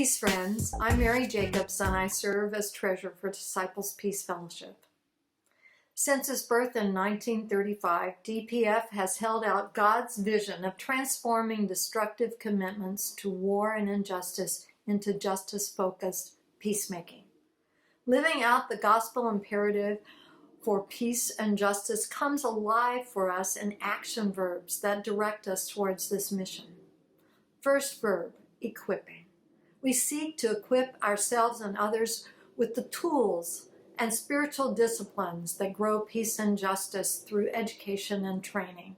Peace friends, I'm Mary Jacobs and I serve as treasurer for Disciples Peace Fellowship. Since its birth in 1935, DPF has held out God's vision of transforming destructive commitments to war and injustice into justice-focused peacemaking. Living out the gospel imperative for peace and justice comes alive for us in action verbs that direct us towards this mission. First verb, equipping. We seek to equip ourselves and others with the tools and spiritual disciplines that grow peace and justice through education and training.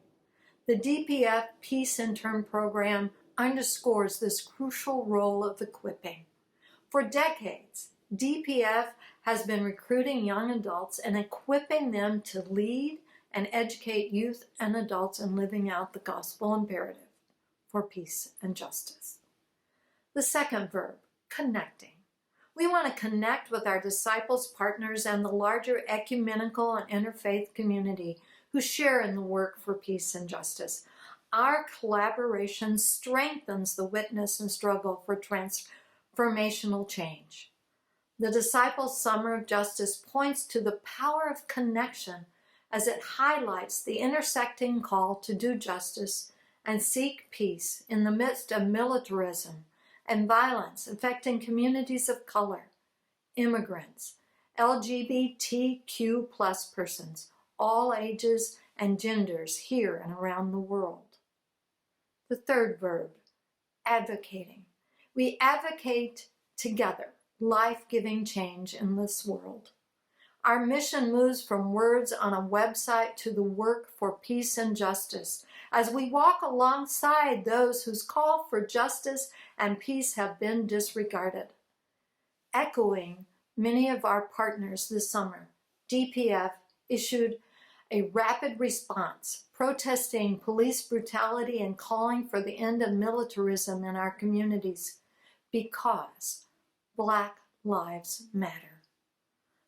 The DPF Peace Intern program underscores this crucial role of equipping. For decades, DPF has been recruiting young adults and equipping them to lead and educate youth and adults in living out the gospel imperative for peace and justice. The second verb, connecting. We want to connect with our disciples, partners, and the larger ecumenical and interfaith community who share in the work for peace and justice. Our collaboration strengthens the witness and struggle for transformational change. The Disciples' Summer of Justice points to the power of connection as it highlights the intersecting call to do justice and seek peace in the midst of militarism and violence affecting communities of color, immigrants, LGBTQ+ persons, all ages and genders here and around the world. The third verb, advocating. We advocate together life-giving change in this world. Our mission moves from words on a website to the work for peace and justice as we walk alongside those whose call for justice and peace have been disregarded. Echoing many of our partners this summer, DPF issued a rapid response, protesting police brutality and calling for the end of militarism in our communities because Black Lives Matter.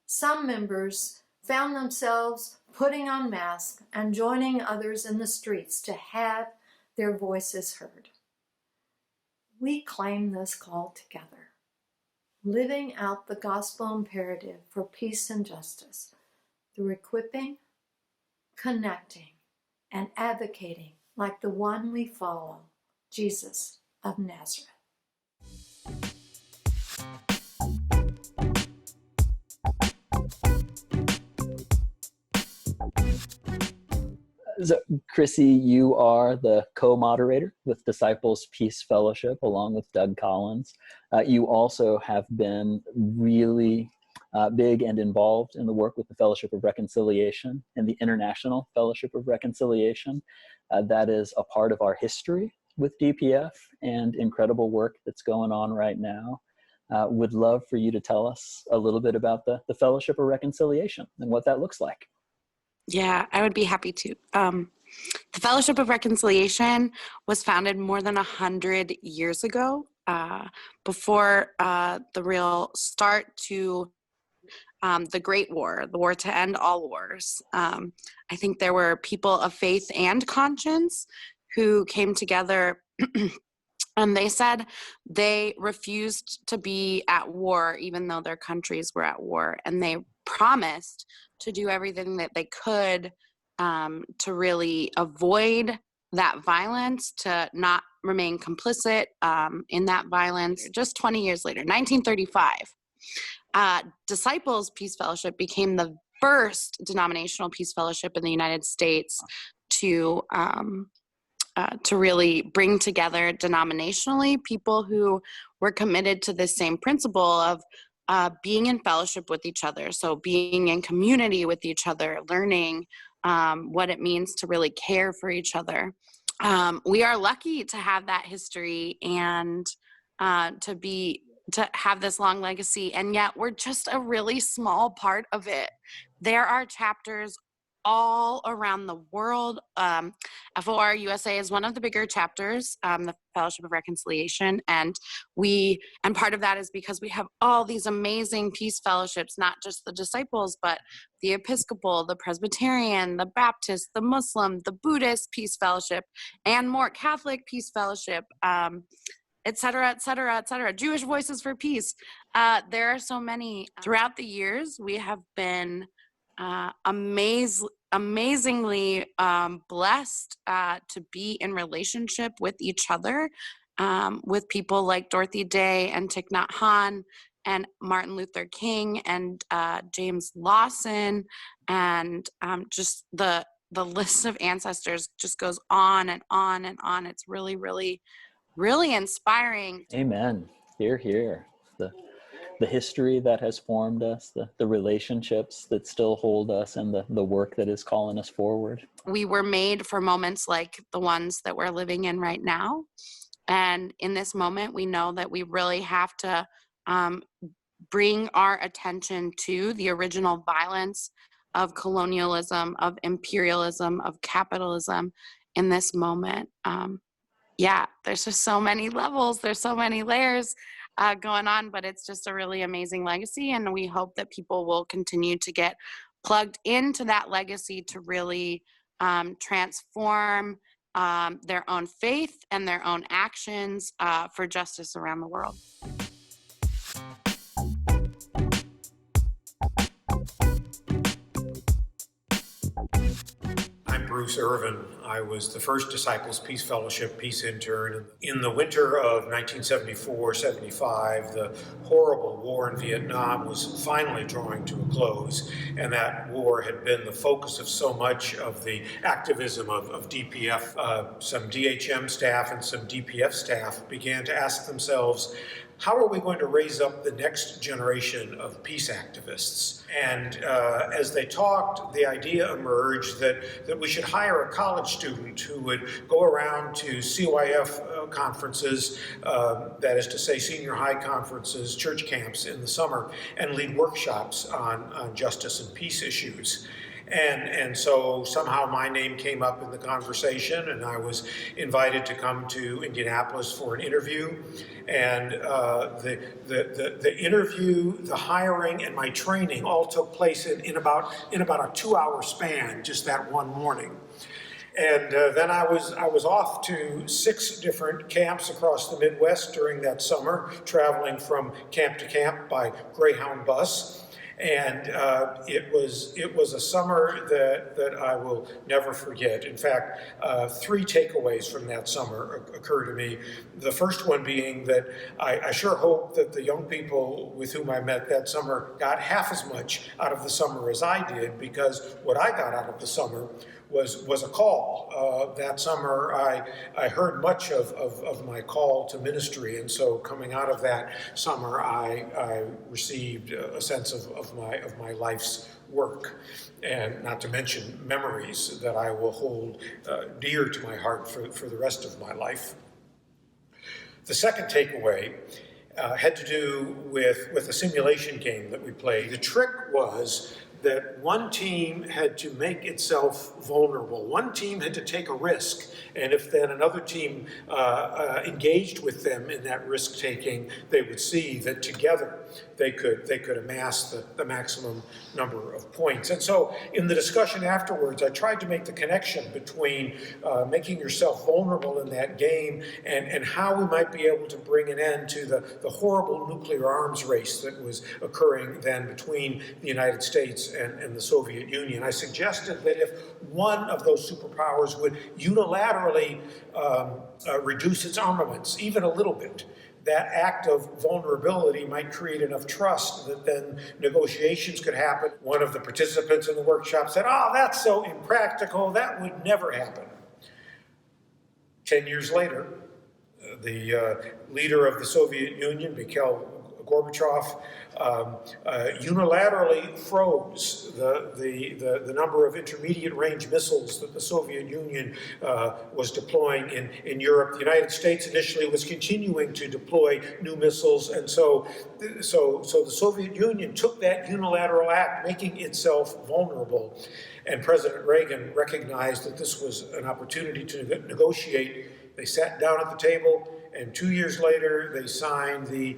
Some members found themselves putting on masks and joining others in the streets to have their voices heard. We claim this call together, living out the gospel imperative for peace and justice through equipping, connecting, and advocating like the one we follow, Jesus of Nazareth. So, Chrissy, you are the co-moderator with Disciples Peace Fellowship along with Doug Collins. You also have been really big and involved in the work with the Fellowship of Reconciliation and the International Fellowship of Reconciliation. That is a part of our history with DPF and incredible work that's going on right now. Would love for you to tell us a little bit about the Fellowship of Reconciliation and what that looks like. Yeah, I would be happy to. The Fellowship of Reconciliation was founded more than 100 years ago, before the real start to the Great War, the war to end all wars. I think there were people of faith and conscience who came together and they said they refused to be at war even though their countries were at war, and they promised to do everything that they could to really avoid that violence, to not remain complicit in that violence. Just 20 years later, 1935, Disciples Peace Fellowship became the first denominational peace fellowship in the United States to really bring together denominationally people who were committed to the same principle of being in fellowship with each other. So being in community with each other, learning what it means to really care for each other. We are lucky to have that history and to have this long legacy, and yet we're just a really small part of it. There are chapters all around the world. FOR USA is one of the bigger chapters, the Fellowship of Reconciliation, and part of that is because we have all these amazing peace fellowships, not just the Disciples, but the Episcopal, the Presbyterian, the Baptist, the Muslim, the Buddhist Peace Fellowship, and more Catholic Peace Fellowship. et cetera, et cetera, et cetera. Jewish Voices for Peace. There are so many. Throughout the years, we have been amazingly blessed to be in relationship with each other, with people like Dorothy Day and Thich Nhat Hanh and Martin Luther King and James Lawson, and just the list of ancestors just goes on and on and on. It's really, really, really inspiring. Amen. Hear, hear. The history that has formed us, the relationships that still hold us, and the work that is calling us forward. We were made for moments like the ones that we're living in right now. And in this moment, we know that we really have to bring our attention to the original violence of colonialism, of imperialism, of capitalism in this moment. There's just so many levels, there's so many layers going on, but it's just a really amazing legacy. And we hope that people will continue to get plugged into that legacy to really transform their own faith and their own actions for justice around the world. I'm Bruce Irvin. I was the first Disciples Peace Fellowship Peace Intern. In the winter of 1974-75, the horrible war in Vietnam was finally drawing to a close, and that war had been the focus of so much of the activism of DPF. Some DHM staff and some DPF staff began to ask themselves, how are we going to raise up the next generation of peace activists? And as they talked, the idea emerged that we should hire a college student who would go around to CYF conferences, that is to say senior high conferences, church camps in the summer, and lead workshops on justice and peace issues. And so somehow my name came up in the conversation, and I was invited to come to Indianapolis for an interview. And the interview, the hiring, and my training all took place in about a 2-hour span, just that one morning. And then I was off to 6 different camps across the Midwest during that summer, traveling from camp to camp by Greyhound bus. And it was a summer that I will never forget. In fact, 3 takeaways from that summer occur to me. The first one being that I sure hope that the young people with whom I met that summer got half as much out of the summer as I did, because what I got out of the summer was a call. That summer, I heard much of my call to ministry, and so coming out of that summer, I received a sense of my life's work, and not to mention memories that I will hold dear to my heart for the rest of my life. The second takeaway had to do with a simulation game that we played. The trick was that one team had to make itself vulnerable. One team had to take a risk, and if then another team engaged with them in that risk-taking, they would see that together they could amass the maximum number of points. And so in the discussion afterwards, I tried to make the connection between making yourself vulnerable in that game and how we might be able to bring an end to the horrible nuclear arms race that was occurring then between the United States and the Soviet Union. I suggested that if one of those superpowers would unilaterally reduce its armaments, even a little bit, that act of vulnerability might create enough trust that then negotiations could happen. One of the participants in the workshop said, "Oh, that's so impractical, that would never happen." 10 years later, the leader of the Soviet Union, Mikhail Gorbachev, unilaterally froze the number of intermediate range missiles that the Soviet Union was deploying in Europe. The United States initially was continuing to deploy new missiles, and so the Soviet Union took that unilateral act, making itself vulnerable. And President Reagan recognized that this was an opportunity to negotiate. They sat down at the table, and 2 years later, they signed the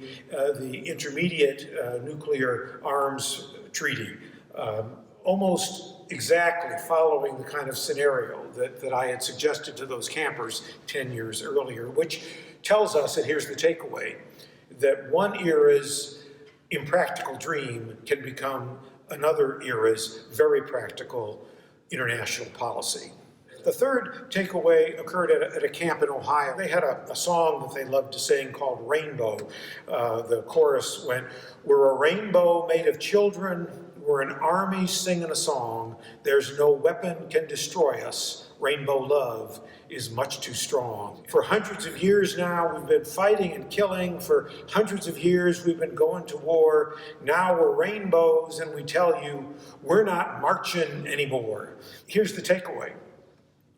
Intermediate Nuclear Arms Treaty, almost exactly following the kind of scenario that I had suggested to those campers 10 years earlier, which tells us, and here's the takeaway, that one era's impractical dream can become another era's very practical international policy. The third takeaway occurred at a camp in Ohio. They had a song that they loved to sing called Rainbow. The chorus went, "We're a rainbow made of children, we're an army singing a song, there's no weapon can destroy us, rainbow love is much too strong." For hundreds of years now, we've been fighting and killing. For hundreds of years, we've been going to war. Now we're rainbows, and we tell you, we're not marching anymore. Here's the takeaway.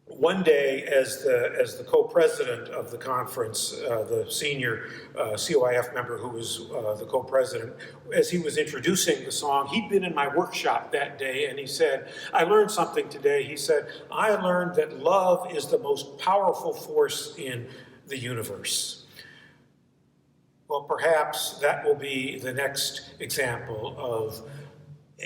One day, as the co-president of the conference, the senior COIF member who was the co-president, as he was introducing the song, he'd been in my workshop that day, and he said, "I learned something today." He said, "I learned that love is the most powerful force in the universe." Well, perhaps that will be the next example of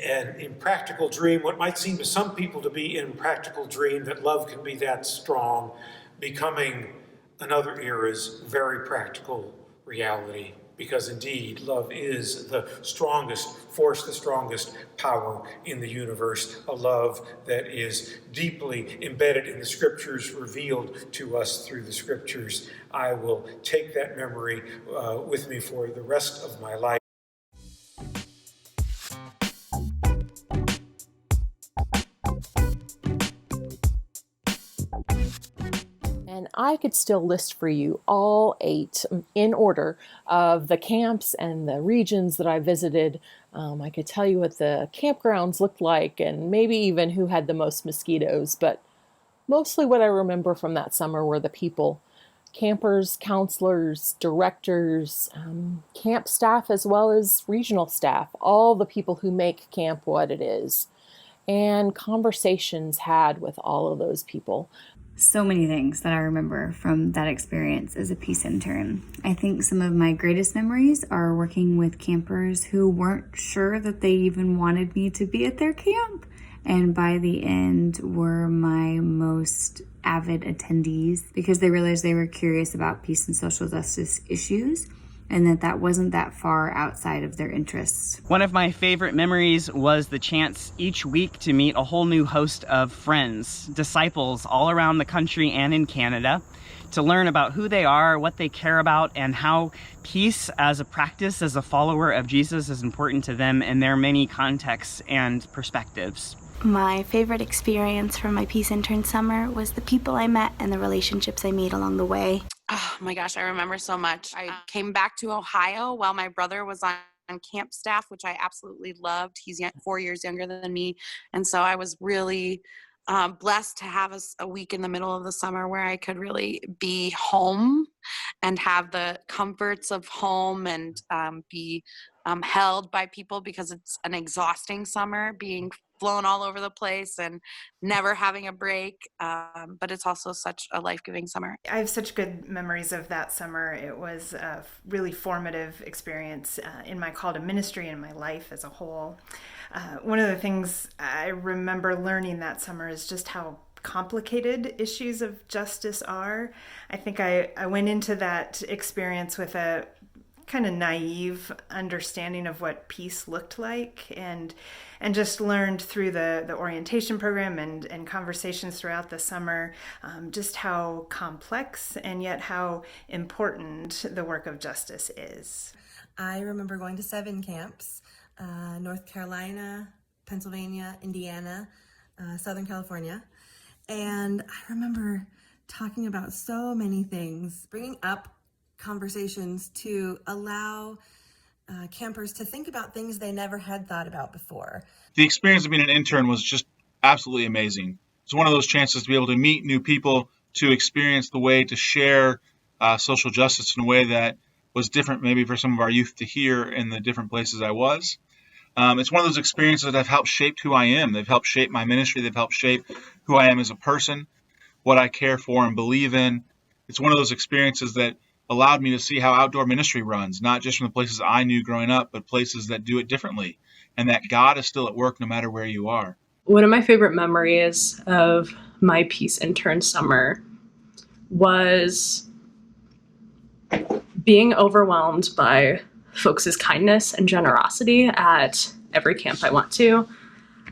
an impractical dream, what might seem to some people to be an impractical dream, that love can be that strong, becoming another era's very practical reality. Because indeed, love is the strongest force, the strongest power in the universe, a love that is deeply embedded in the scriptures, revealed to us through the scriptures. I will take that memory with me for the rest of my life. And I could still list for you all 8 in order of the camps and the regions that I visited. I could tell you what the campgrounds looked like and maybe even who had the most mosquitoes, but mostly what I remember from that summer were the people. Campers, counselors, directors, camp staff, as well as regional staff, all the people who make camp what it is, and conversations had with all of those people. So many things that I remember from that experience as a peace intern. I think some of my greatest memories are working with campers who weren't sure that they even wanted me to be at their camp, and by the end were my most avid attendees because they realized they were curious about peace and social justice issues, and that wasn't that far outside of their interests. One of my favorite memories was the chance each week to meet a whole new host of friends, disciples all around the country and in Canada, to learn about who they are, what they care about, and how peace as a practice, as a follower of Jesus, is important to them in their many contexts and perspectives. My favorite experience from my Peace Intern summer was the people I met and the relationships I made along the way. Oh my gosh, I remember so much. I came back to Ohio while my brother was on camp staff, which I absolutely loved. He's 4 years younger than me. And so I was really blessed to have a week in the middle of the summer where I could really be home and have the comforts of home and be held by people, because it's an exhausting summer being flown all over the place and never having a break, but it's also such a life-giving summer. I have such good memories of that summer. It was a really formative experience in my call to ministry and my life as a whole. One of the things I remember learning that summer is just how complicated issues of justice are. I think I went into that experience with a kind of naive understanding of what peace looked like, and just learned through the orientation program and conversations throughout the summer just how complex and yet how important the work of justice is. I remember going to 7 camps, North Carolina, Pennsylvania, Indiana, Southern California, and I remember talking about so many things, bringing up conversations to allow campers to think about things they never had thought about before. The experience of being an intern was just absolutely amazing. It's one of those chances to be able to meet new people, to experience the way to share social justice in a way that was different maybe for some of our youth to hear in the different places I was. It's one of those experiences that have helped shape who I am. They've helped shape my ministry. They've helped shape who I am as a person, what I care for and believe in. It's one of those experiences that allowed me to see how outdoor ministry runs, not just from the places I knew growing up, but places that do it differently, and that God is still at work no matter where you are. One of my favorite memories of my Peace Intern summer was being overwhelmed by folks' kindness and generosity at every camp I went to.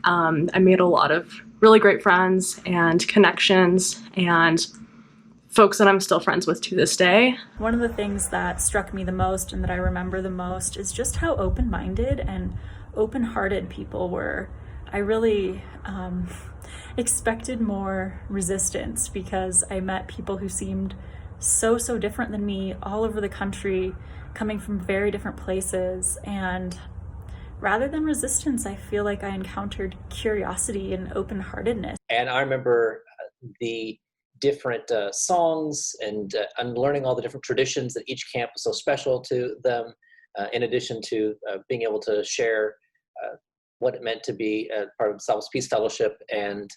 I made a lot of really great friends and connections and folks that I'm still friends with to this day. One of the things that struck me the most and that I remember the most is just how open-minded and open-hearted people were. I really expected more resistance because I met people who seemed so different than me all over the country, coming from very different places. And rather than resistance, I feel like I encountered curiosity and open-heartedness. And I remember the different songs and learning all the different traditions that each camp was so special to them, in addition to being able to share what it meant to be part of the Disciples Peace Fellowship and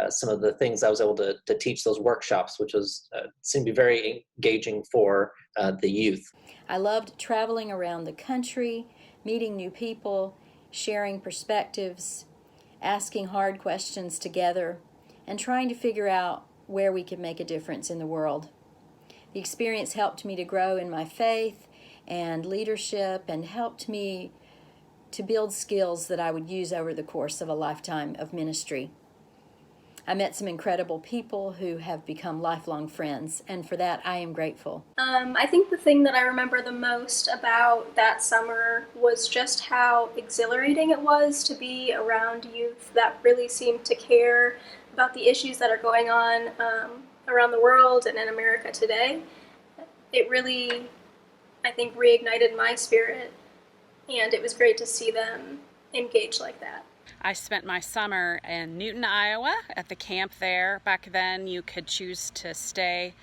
some of the things I was able to teach those workshops, which was seemed to be very engaging for the youth. I loved traveling around the country, meeting new people, sharing perspectives, asking hard questions together, and trying to figure out where we could make a difference in the world. The experience helped me to grow in my faith and leadership and helped me to build skills that I would use over the course of a lifetime of ministry. I met some incredible people who have become lifelong friends, and for that I am grateful. I think the thing that I remember the most about that summer was just how exhilarating it was to be around youth that really seemed to care about the issues that are going on around the world and in America today. It really, I think, reignited my spirit, and it was great to see them engage like that. I spent my summer in Newton, Iowa at the camp there. Back then you could choose to stay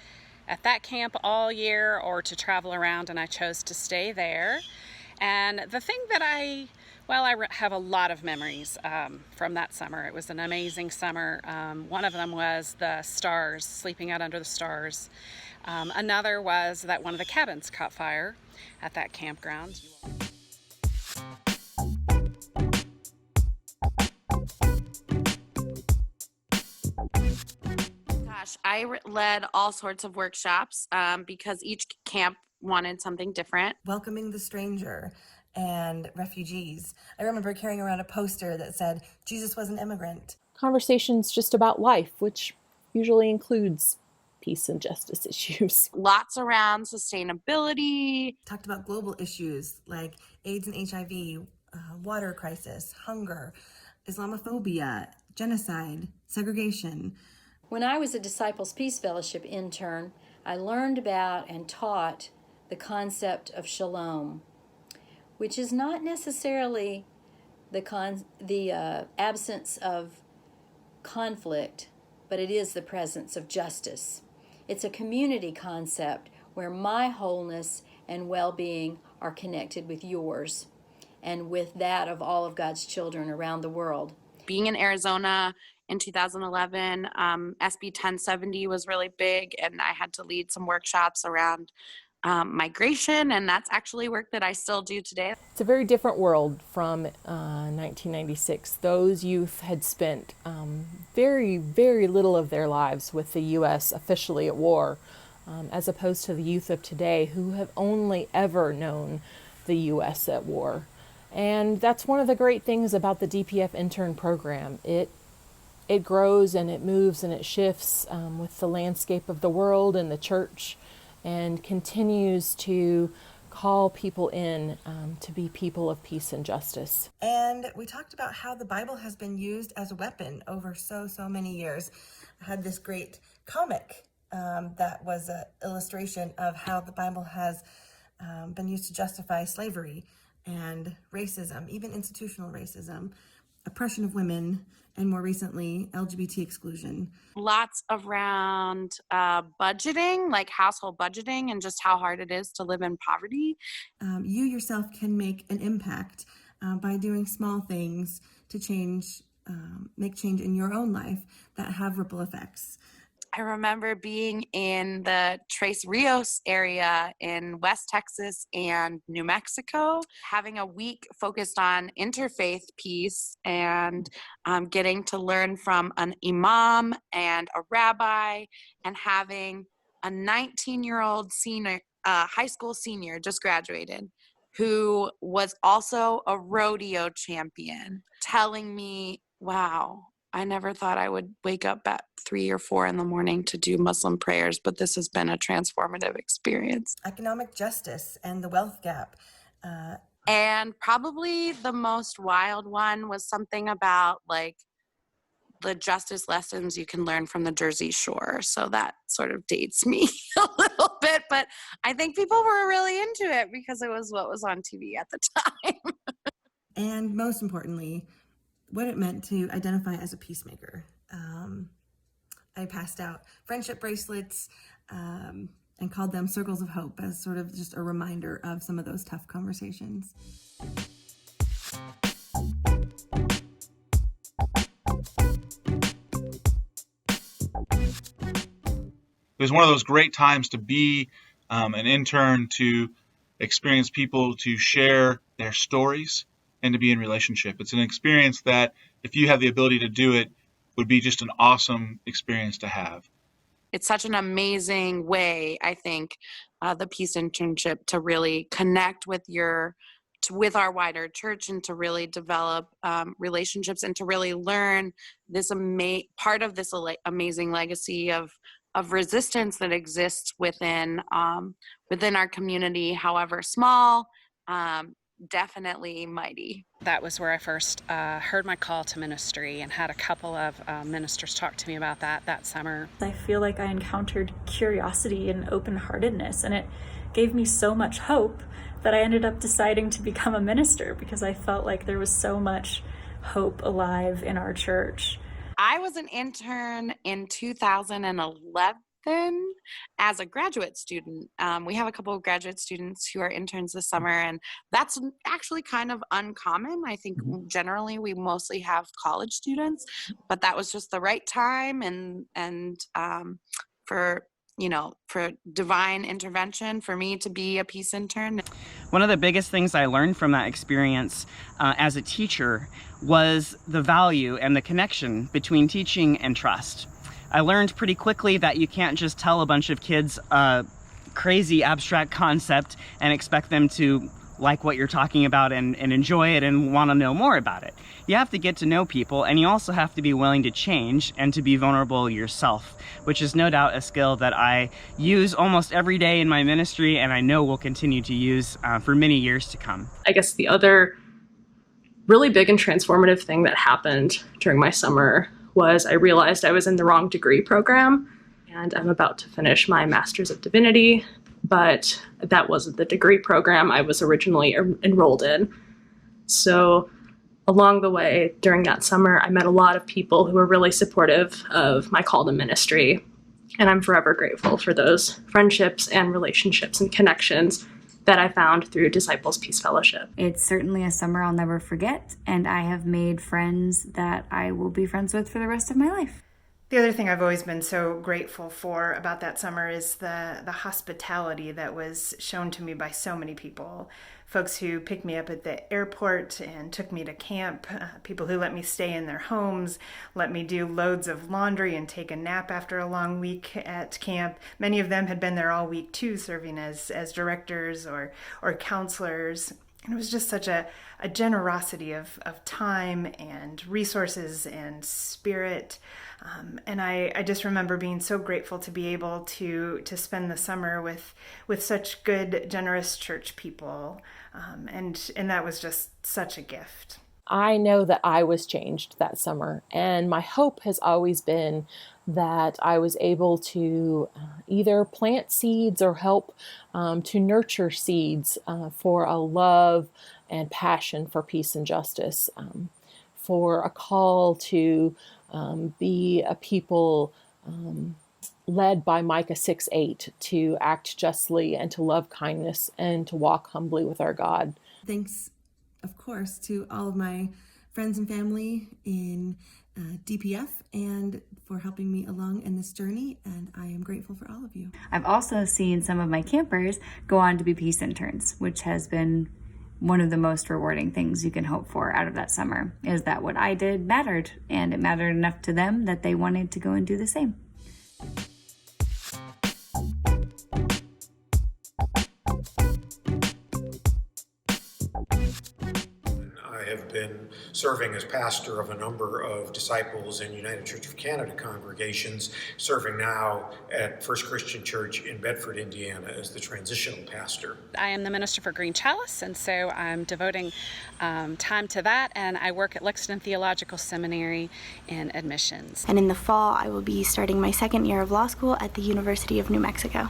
at that camp all year or to travel around, and I chose to stay there. And the thing that I have a lot of memories from that summer. It was an amazing summer. One of them was the stars, sleeping out under the stars. Another was that one of the cabins caught fire at that campground. Gosh, I led all sorts of workshops because each camp wanted something different. Welcoming the stranger and refugees. I remember carrying around a poster that said, Jesus was an immigrant. Conversations just about life, which usually includes peace and justice issues. Lots around sustainability. Talked about global issues like AIDS and HIV, water crisis, hunger, Islamophobia, genocide, segregation. When I was a Disciples Peace Fellowship intern, I learned about and taught the concept of Shalom, which is not necessarily the absence of conflict, but it is the presence of justice. It's a community concept where my wholeness and well-being are connected with yours and with that of all of God's children around the world. Being in Arizona in 2011, SB 1070 was really big, and I had to lead some workshops around migration, and that's actually work that I still do today. It's a very different world from 1996. Those youth had spent very little of their lives with the U.S. officially at war, as opposed to the youth of today who have only ever known the U.S. at war. And that's one of the great things about the DPF intern program. It grows and it moves and it shifts with the landscape of the world and the church, and continues to call people in to be people of peace and justice. And we talked about how the Bible has been used as a weapon over so many years. I had this great comic that was an illustration of how the Bible has been used to justify slavery and racism, even institutional racism, oppression of women, and more recently, LGBT exclusion. Lots around budgeting, like household budgeting, and just how hard it is to live in poverty. You yourself can make an impact by doing small things to make change in your own life that have ripple effects. I remember being in the Tres Rios area in West Texas and New Mexico, having a week focused on interfaith peace and getting to learn from an imam and a rabbi, and having a 19-year-old a high school senior, just graduated, who was also a rodeo champion, telling me, wow, I never thought I would wake up at 3 or 4 in the morning to do Muslim prayers, but this has been a transformative experience. Economic justice and the wealth gap. And probably the most wild one was something about like the justice lessons you can learn from the Jersey Shore. So that sort of dates me a little bit, but I think people were really into it because it was what was on TV at the time. And most importantly, what it meant to identify as a peacemaker. I passed out friendship bracelets and called them circles of hope as sort of just a reminder of some of those tough conversations. It was one of those great times to be an intern, to experience people, to share their stories, and to be in relationship. It's an experience that, if you have the ability to do it, would be just an awesome experience to have. It's such an amazing way, I think, the Peace Internship to really connect with with our wider church and to really develop relationships and to really learn this part of this amazing legacy of resistance that exists within our community, however small, definitely mighty. That was where I first heard my call to ministry and had a couple of ministers talk to me about that summer. I feel like I encountered curiosity and open-heartedness, and it gave me so much hope that I ended up deciding to become a minister because I felt like there was so much hope alive in our church. I was an intern in 2011 as a graduate student. We have a couple of graduate students who are interns this summer, and that's actually kind of uncommon. I think generally we mostly have college students, but that was just the right time and for divine intervention for me to be a peace intern. One of the biggest things I learned from that experience as a teacher was the value and the connection between teaching and trust. I learned pretty quickly that you can't just tell a bunch of kids a crazy abstract concept and expect them to like what you're talking about and enjoy it and want to know more about it. You have to get to know people, and you also have to be willing to change and to be vulnerable yourself, which is no doubt a skill that I use almost every day in my ministry, and I know will continue to use for many years to come. I guess the other really big and transformative thing that happened during my summer was I realized I was in the wrong degree program, and I'm about to finish my Master's of Divinity, but that wasn't the degree program I was originally enrolled in. So along the way during that summer, I met a lot of people who were really supportive of my call to ministry, and I'm forever grateful for those friendships and relationships and connections that I found through Disciples Peace Fellowship. It's certainly a summer I'll never forget, and I have made friends that I will be friends with for the rest of my life. The other thing I've always been so grateful for about that summer is the hospitality that was shown to me by so many people. Folks who picked me up at the airport and took me to camp, people who let me stay in their homes, let me do loads of laundry and take a nap after a long week at camp. Many of them had been there all week too, serving as directors or counselors. And it was just such a generosity of time and resources and spirit. And I just remember being so grateful to be able to spend the summer with such good, generous church people. And that was just such a gift. I know that I was changed that summer, and my hope has always been that I was able to either plant seeds or help to nurture seeds for a love and passion for peace and justice, for a call to be a people led by Micah 6:8 to act justly and to love kindness and to walk humbly with our God. Thanks, of course, to all of my friends and family in DPF and for helping me along in this journey, and I am grateful for all of you. I've also seen some of my campers go on to be Peace Interns, which has been one of the most rewarding things you can hope for out of that summer, is that what I did mattered, and it mattered enough to them that they wanted to go and do the same. been serving as pastor of a number of Disciples and United Church of Canada congregations, serving now at First Christian Church in Bedford, Indiana as the transitional pastor. I am the minister for Green Chalice, and so I'm devoting time to that, and I work at Lexington Theological Seminary in admissions. And in the fall, I will be starting my second year of law school at the University of New Mexico.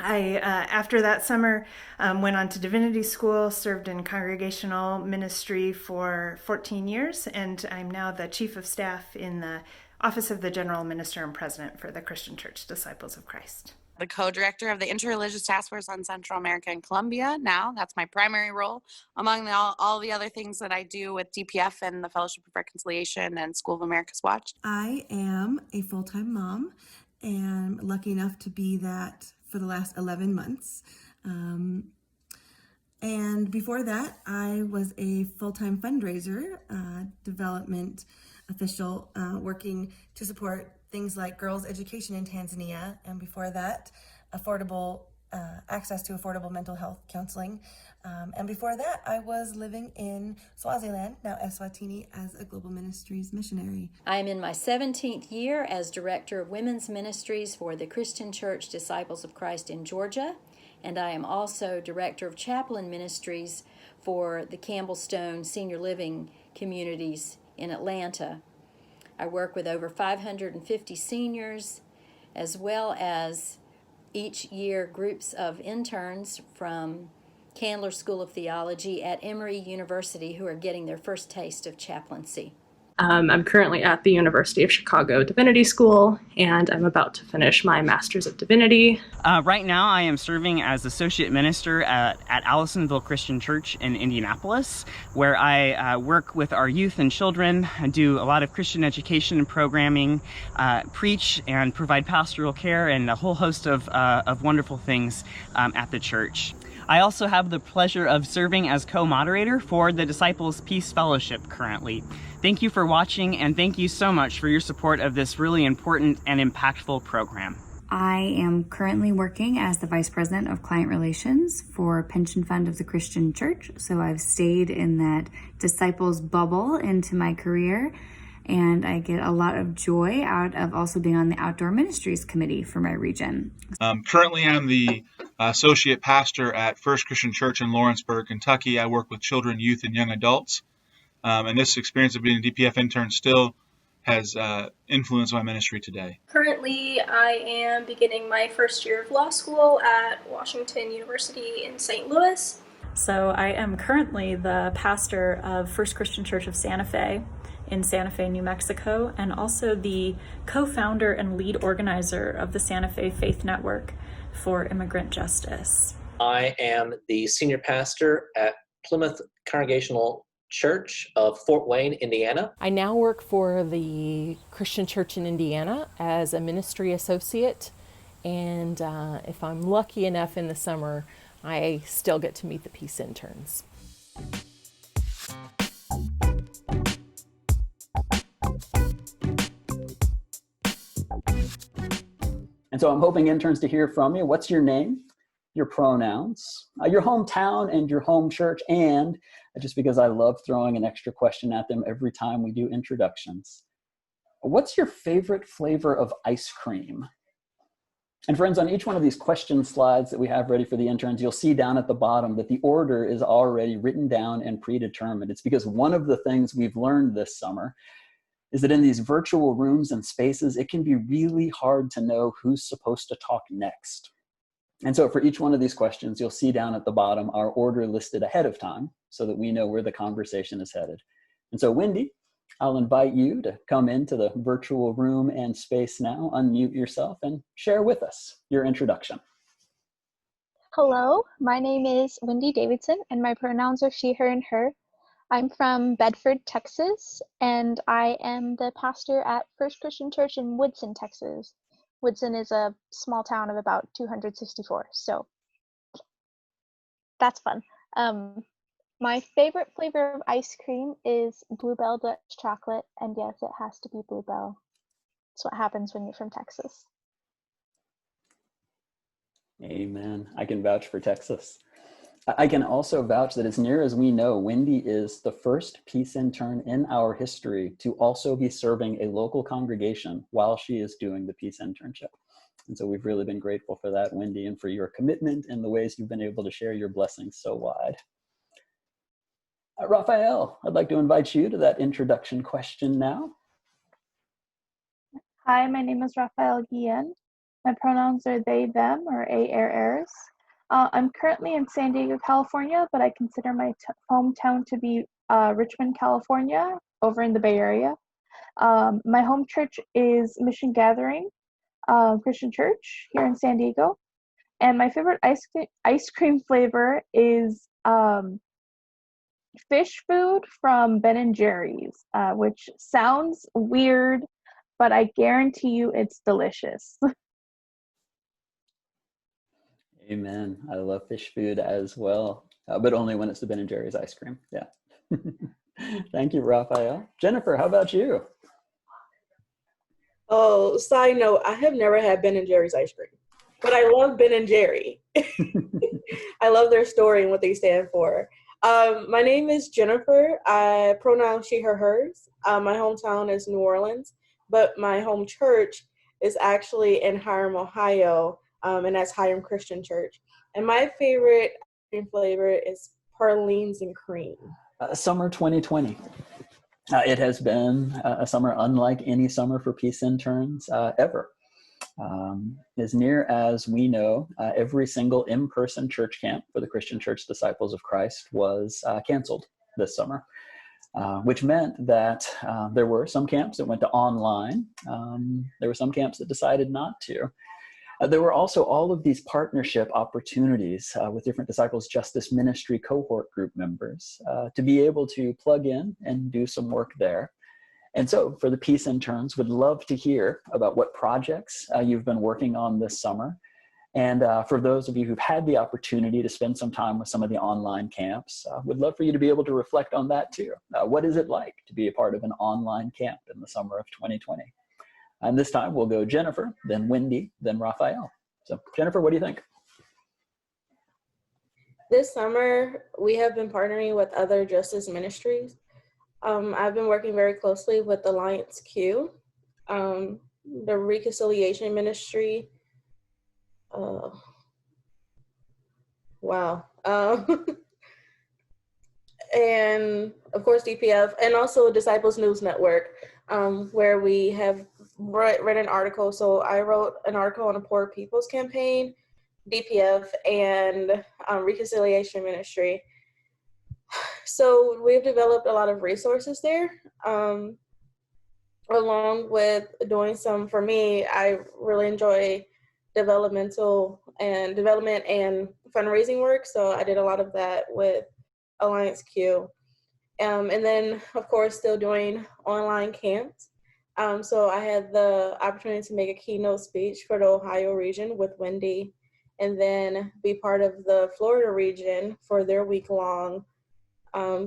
I, after that summer, went on to divinity school, served in congregational ministry for 14 years, and I'm now the chief of staff in the Office of the General Minister and President for the Christian Church Disciples of Christ. The co-director of the Interreligious Task Force on Central America and Colombia. Now, that's my primary role among all the other things that I do with DPF and the Fellowship of Reconciliation and School of America's Watch. I am a full-time mom and lucky enough to be that for the last 11 months. And before that, I was a full-time fundraiser, development official, working to support things like girls' education in Tanzania, and before that, affordable access to affordable mental health counseling. And before that, I was living in Swaziland, now Eswatini, as a global ministries missionary. I am in my 17th year as Director of Women's Ministries for the Christian Church Disciples of Christ in Georgia, and I am also Director of Chaplain Ministries for the Campbellstone Senior Living Communities in Atlanta. I work with over 550 seniors, as well as each year groups of interns from Candler School of Theology at Emory University who are getting their first taste of chaplaincy. I'm currently at the University of Chicago Divinity School, and I'm about to finish my Master's of Divinity. Right now, I am serving as associate minister at Allisonville Christian Church in Indianapolis, where I work with our youth and children, and do a lot of Christian education and programming, preach and provide pastoral care, and a whole host of wonderful things at the church. I also have the pleasure of serving as co-moderator for the Disciples Peace Fellowship currently. Thank you for watching, and thank you so much for your support of this really important and impactful program. I am currently working as the Vice President of Client Relations for Pension Fund of the Christian Church, so I've stayed in that Disciples bubble into my career, and I get a lot of joy out of also being on the Outdoor Ministries Committee for my region. Currently, I'm the associate pastor at First Christian Church in Lawrenceburg, Kentucky. I work with children, youth, and young adults. And this experience of being a DPF intern still has influenced my ministry today. Currently, I am beginning my first year of law school at Washington University in St. Louis. So I am currently the pastor of First Christian Church of Santa Fe in Santa Fe, New Mexico, and also the co-founder and lead organizer of the Santa Fe Faith Network for Immigrant Justice. I am the senior pastor at Plymouth Congregational Church of Fort Wayne, Indiana. I now work for the Christian Church in Indiana as a ministry associate, and if I'm lucky enough in the summer, I still get to meet the Peace Interns. And so I'm hoping interns to hear from you. What's your name, your pronouns, your hometown and your home church, and just because I love throwing an extra question at them every time we do introductions, what's your favorite flavor of ice cream? And friends, on each one of these question slides that we have ready for the interns, you'll see down at the bottom that the order is already written down and predetermined. It's because one of the things we've learned this summer is that in these virtual rooms and spaces, it can be really hard to know who's supposed to talk next. And so for each one of these questions, you'll see down at the bottom our order listed ahead of time so that we know where the conversation is headed. And so Wendy, I'll invite you to come into the virtual room and space now, unmute yourself, and share with us your introduction. Hello, my name is Wendy Davidson, and my pronouns are she, her, and her. I'm from Bedford, Texas, and I am the pastor at First Christian Church in Woodson, Texas. Woodson is a small town of about 264, so that's fun. My favorite flavor of ice cream is Bluebell Dutch chocolate, and yes, it has to be Bluebell. It's what happens when you're from Texas. Amen. I can vouch for Texas. I can also vouch that as near as we know, Wendy is the first peace intern in our history to also be serving a local congregation while she is doing the peace internship. And so we've really been grateful for that, Wendy, and for your commitment and the ways you've been able to share your blessings so wide. Raphael, I'd like to invite you to that introduction question now. Hi, my name is Raphael Guillen. My pronouns are they, them, or airs. I'm currently in San Diego, California, but I consider my hometown to be Richmond, California, over in the Bay Area. My home church is Mission Gathering Christian Church here in San Diego. And my favorite ice cream flavor is fish food from Ben & Jerry's, which sounds weird, but I guarantee you it's delicious. Amen. I love fish food as well, but only when it's the Ben & Jerry's ice cream. Yeah. Thank you, Raphael. Jennifer, how about you? Oh, side note, I have never had Ben & Jerry's ice cream, but I love Ben & Jerry. I love their story and what they stand for. My name is Jennifer. I pronoun she, her, hers. My hometown is New Orleans, but my home church is actually in Hiram, Ohio, and that's Hiram Christian Church. And my favorite ice cream flavor is pralines and cream. Summer 2020. It has been a summer unlike any summer for peace interns ever. As near as we know, every single in-person church camp for the Christian Church Disciples of Christ was canceled this summer, which meant that there were some camps that went to online. There were some camps that decided not to. There were also all of these partnership opportunities with different Disciples Justice Ministry cohort group members to be able to plug in and do some work there. And so for the Peace Interns, would love to hear about what projects you've been working on this summer. And for those of you who've had the opportunity to spend some time with some of the online camps, would love for you to be able to reflect on that too. What is it like to be a part of an online camp in the summer of 2020? And this time we'll go Jennifer, then Wendy, then Raphael. So Jennifer, what do you think? This summer, we have been partnering with other justice ministries. I've been working very closely with Alliance Q, the Reconciliation Ministry. Wow. And of course, DPF, and also Disciples News Network, where we have read an article. So I wrote an article on the Poor People's Campaign, DPF, and Reconciliation Ministry. So we've developed a lot of resources there, along with doing some, for me, I really enjoy development and fundraising work. So I did a lot of that with Alliance Q. And then, of course, still doing online camps. So I had the opportunity to make a keynote speech for the Ohio region with Wendy, and then be part of the Florida region for their week-long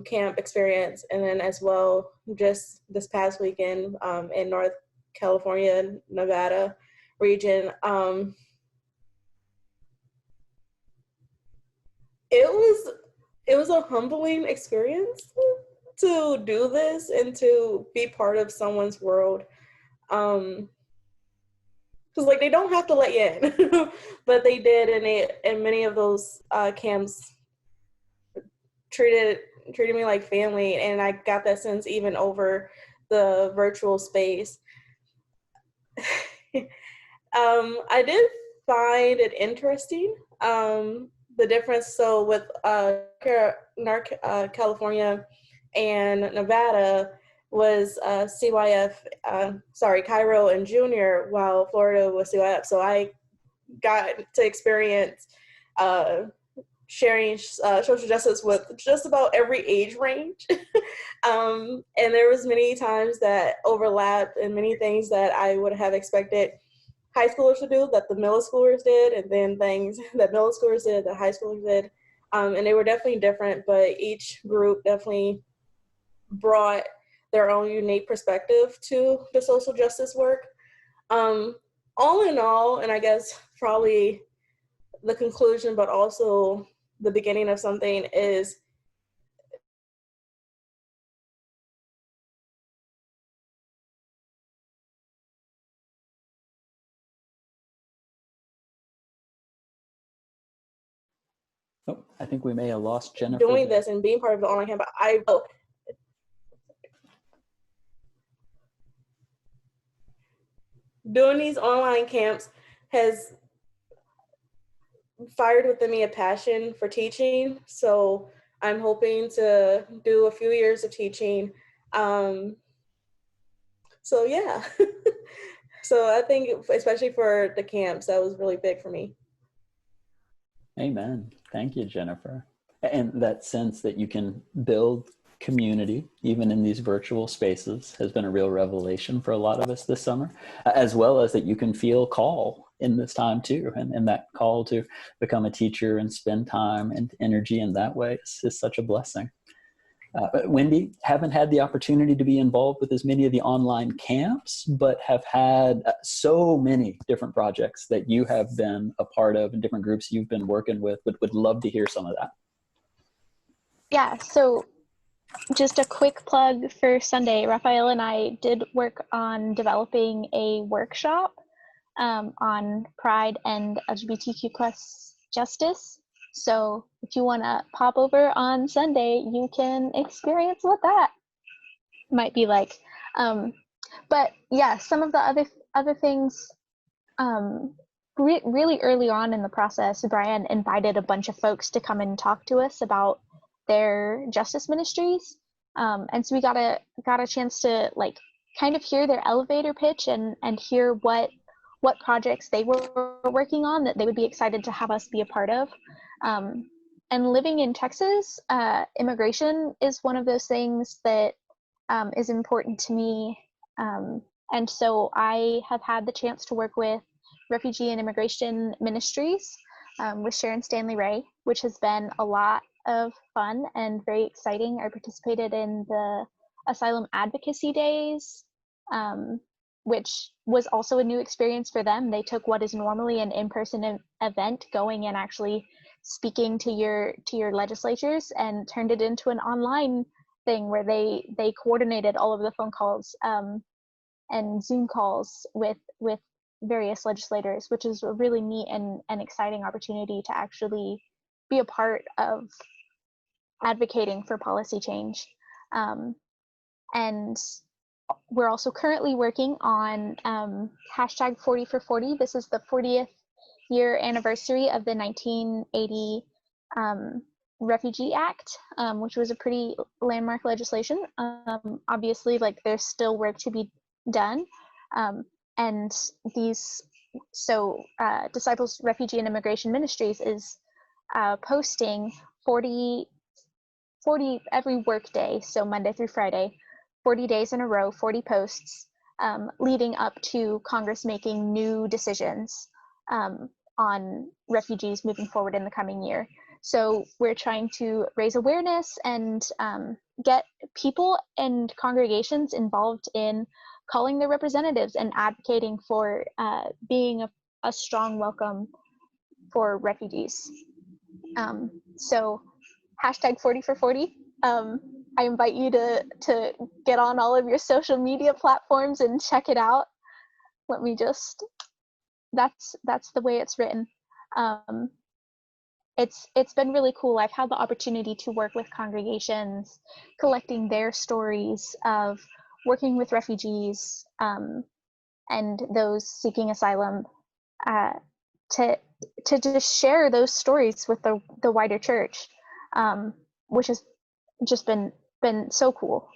camp experience. And then as well, just this past weekend in North California, Nevada region. It was a humbling experience to do this and to be part of someone's world. Because like they don't have to let you in, but they did, and many of those camps treated me like family, and I got that sense even over the virtual space. I did find it interesting, the difference. So with California and Nevada was CYF, Cairo and Junior, while Florida was CYF. So I got to experience sharing social justice with just about every age range. And there was many times that overlapped, and many things that I would have expected high schoolers to do that the middle schoolers did, and then things that middle schoolers did that high schoolers did. And they were definitely different, but each group definitely brought their own unique perspective to the social justice work. All in all, and I guess probably the conclusion, but also the beginning of something is Oh, I think we may have lost Jennifer. doing this and being part of the online camp. Doing these online camps has fired within me a passion for teaching. So I'm hoping to do a few years of teaching. So yeah. So I think especially for the camps, that was really big for me. Amen. Thank you, Jennifer. And that sense that you can build community, even in these virtual spaces, has been a real revelation for a lot of us this summer, as well as that you can feel call in this time too. And that call to become a teacher and spend time and energy in that way is such a blessing. Wendy, haven't had the opportunity to be involved with as many of the online camps, but have had so many different projects that you have been a part of and different groups you've been working with, but would love to hear some of that. Yeah, so just a quick plug for Sunday. Raphael and I did work on developing a workshop on pride and LGBTQ plus justice. So if you want to pop over on Sunday, you can experience what that might be like. But yeah, some of the other things, really early on in the process, Brian invited a bunch of folks to come and talk to us about their justice ministries. And so we got a chance to like kind of hear their elevator pitch and hear what projects they were working on that they would be excited to have us be a part of. And living in Texas, immigration is one of those things that is important to me. And so I have had the chance to work with Refugee and Immigration Ministries with Sharon Stanley Ray, which has been a lot of fun and very exciting. I participated in the Asylum Advocacy Days, which was also a new experience for them. They took what is normally an in-person event, going and actually speaking to your legislatures, and turned it into an online thing where they coordinated all of the phone calls and Zoom calls with various legislators, which is a really neat and exciting opportunity to actually be a part of advocating for policy change. And we're also currently working on hashtag 40 for 40. This is the 40th year anniversary of the 1980 Refugee Act, which was a pretty landmark legislation. Obviously, like, there's still work to be done. And Disciples Refugee and Immigration Ministries is posting 40 every work day, so Monday through Friday, 40 days in a row, 40 posts, leading up to Congress making new decisions on refugees moving forward in the coming year. So we're trying to raise awareness and get people and congregations involved in calling their representatives and advocating for being a strong welcome for refugees. So hashtag 40 for 40. I invite you to get on all of your social media platforms and check it out. Let me just, that's the way it's written. It's been really cool. I've had the opportunity to work with congregations, collecting their stories of working with refugees and those seeking asylum, to just share those stories with the wider church, which has just been so cool.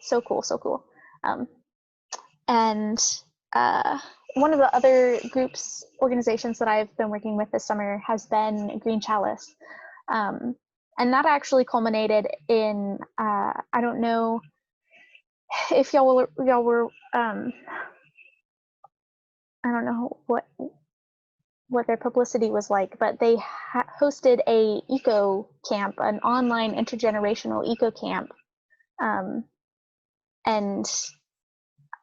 And one of the other organizations that I've been working with this summer has been Green Chalice. And that actually culminated in, I don't know if y'all were I don't know what their publicity was like, but they hosted a eco camp, an online intergenerational eco camp. And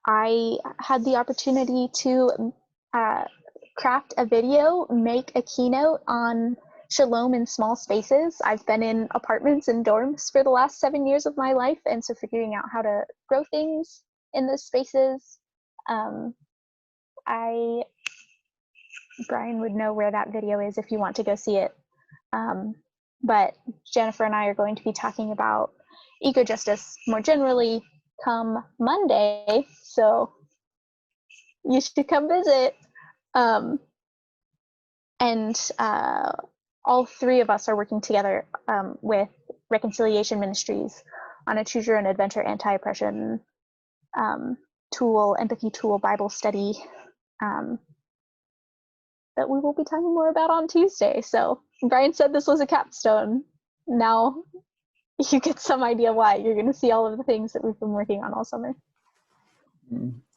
I had the opportunity to craft a video, make a keynote on Shalom in small spaces. I've been in apartments and dorms for the last 7 years of my life, and so figuring out how to grow things in those spaces. Brian would know where that video is if you want to go see it. But Jennifer and I are going to be talking about eco-justice more generally come Monday, so you should come visit. All three of us are working together with Reconciliation Ministries on a Choose Your Own Adventure anti-oppression tool, empathy tool, Bible study that we will be talking more about on Tuesday. So Brian said this was a capstone. Now you get some idea why. You're going to see all of the things that we've been working on all summer.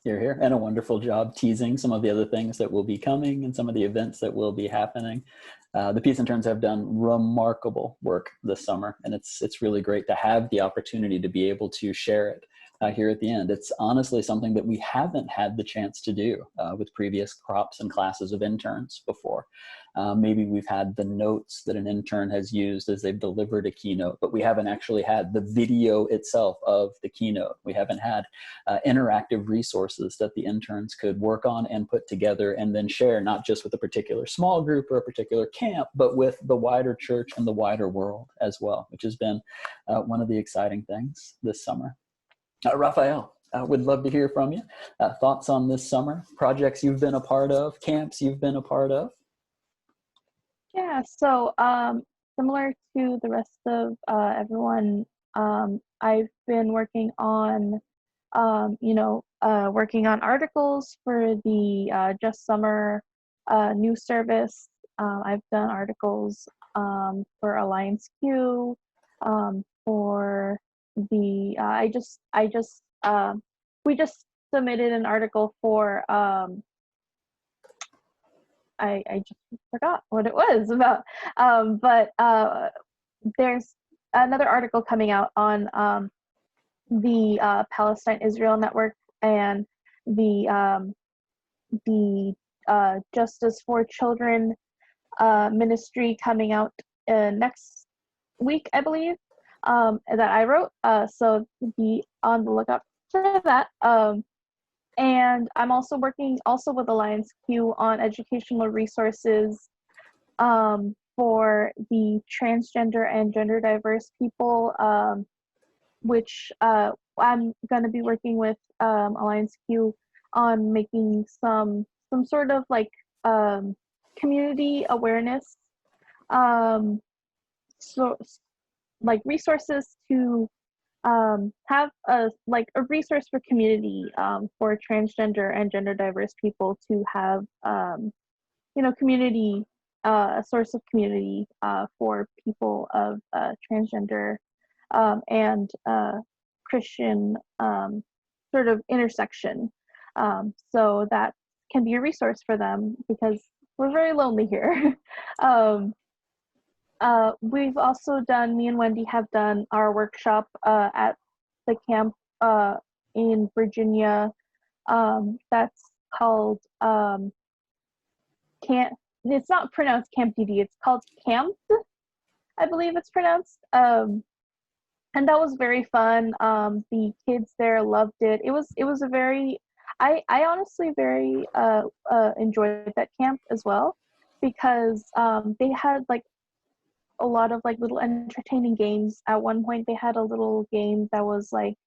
You're here, and a wonderful job teasing some of the other things that will be coming and some of the events that will be happening. The Peace Interns have done remarkable work this summer, and it's really great to have the opportunity to be able to share it here at the end. It's honestly something that we haven't had the chance to do with previous crops and classes of interns before. Maybe we've had the notes that an intern has used as they've delivered a keynote, but we haven't actually had the video itself of the keynote. We haven't had interactive resources that the interns could work on and put together and then share, not just with a particular small group or a particular camp, but with the wider church and the wider world as well, which has been one of the exciting things this summer. Raphael, I would love to hear from you. Thoughts on this summer, projects you've been a part of, camps you've been a part of? Yeah, so similar to the rest of everyone, I've been working on, working on articles for the Just Summer news service. I've done articles for Alliance Q, for the we just submitted an article for I just forgot what it was about, but there's another article coming out on the Palestine-Israel Network and the Justice for Children ministry coming out next week, I believe, that I wrote. So be on the lookout for that. And I'm also working with Alliance Q on educational resources for the transgender and gender diverse people, which I'm going to be working with Alliance Q on making some sort of like community awareness, so like resources to have a resource for community for transgender and gender diverse people to have community, a source of community for people of transgender and Christian sort of intersection, so that can be a resource for them because we're very lonely here. We've also done, me and Wendy have done our workshop at the camp in Virginia. That's called it's not pronounced Camp DD, it's called Camp, I believe it's pronounced. And that was very fun. The kids there loved it. It was a very, I honestly very enjoyed that camp as well, because they had like a lot of like little entertaining games. At one point they had a little game that was like,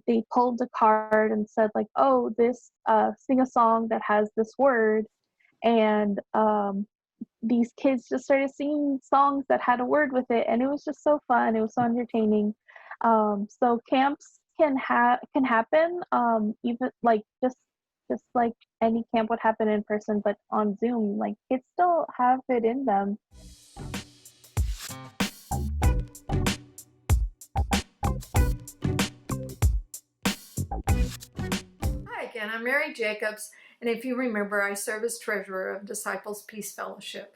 they pulled a card and said like, oh, this sing a song that has this word, and these kids just started singing songs that had a word with it, and it was just so fun. It was so entertaining. So camps can happen, even like just like any camp would happen in person, but on Zoom, like kids still have it in them. Hi again, I'm Mary Jacobs, and if you remember, I serve as treasurer of Disciples Peace Fellowship.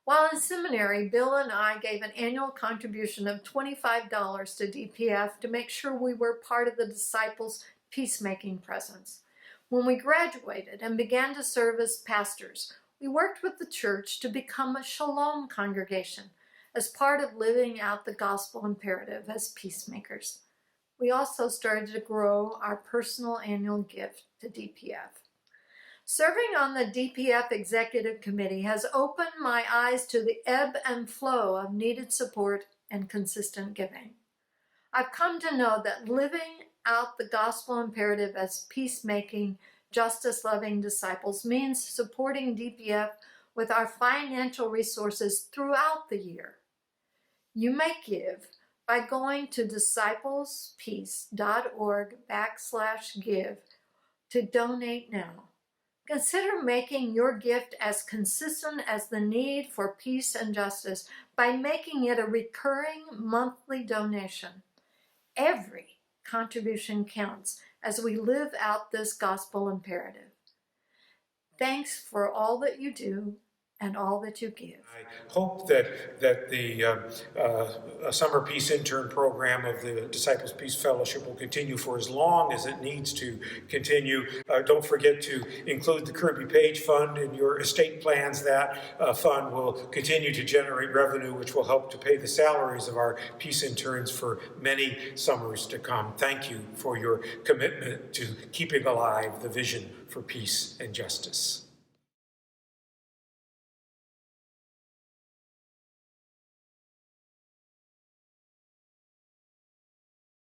While in seminary, Bill and I gave an annual contribution of $25 to DPF to make sure we were part of the Disciples' peacemaking presence. When we graduated and began to serve as pastors, We worked with the church to become a Shalom congregation as part of living out the gospel imperative as peacemakers. We also started to grow our personal annual gift to DPF. Serving on the DPF Executive Committee has opened my eyes to the ebb and flow of needed support and consistent giving. I've come to know that living out the gospel imperative as peacemaking, justice-loving disciples means supporting DPF with our financial resources throughout the year. You may give by going to disciplespeace.org/give to donate now. Consider making your gift as consistent as the need for peace and justice by making it a recurring monthly donation. Every contribution counts as we live out this gospel imperative. Thanks for all that you do and all that you give. I hope that the Summer Peace Intern program of the Disciples Peace Fellowship will continue for as long as it needs to continue. Don't forget to include the Kirby Page Fund in your estate plans. That fund will continue to generate revenue, which will help to pay the salaries of our peace interns for many summers to come. Thank you for your commitment to keeping alive the vision for peace and justice.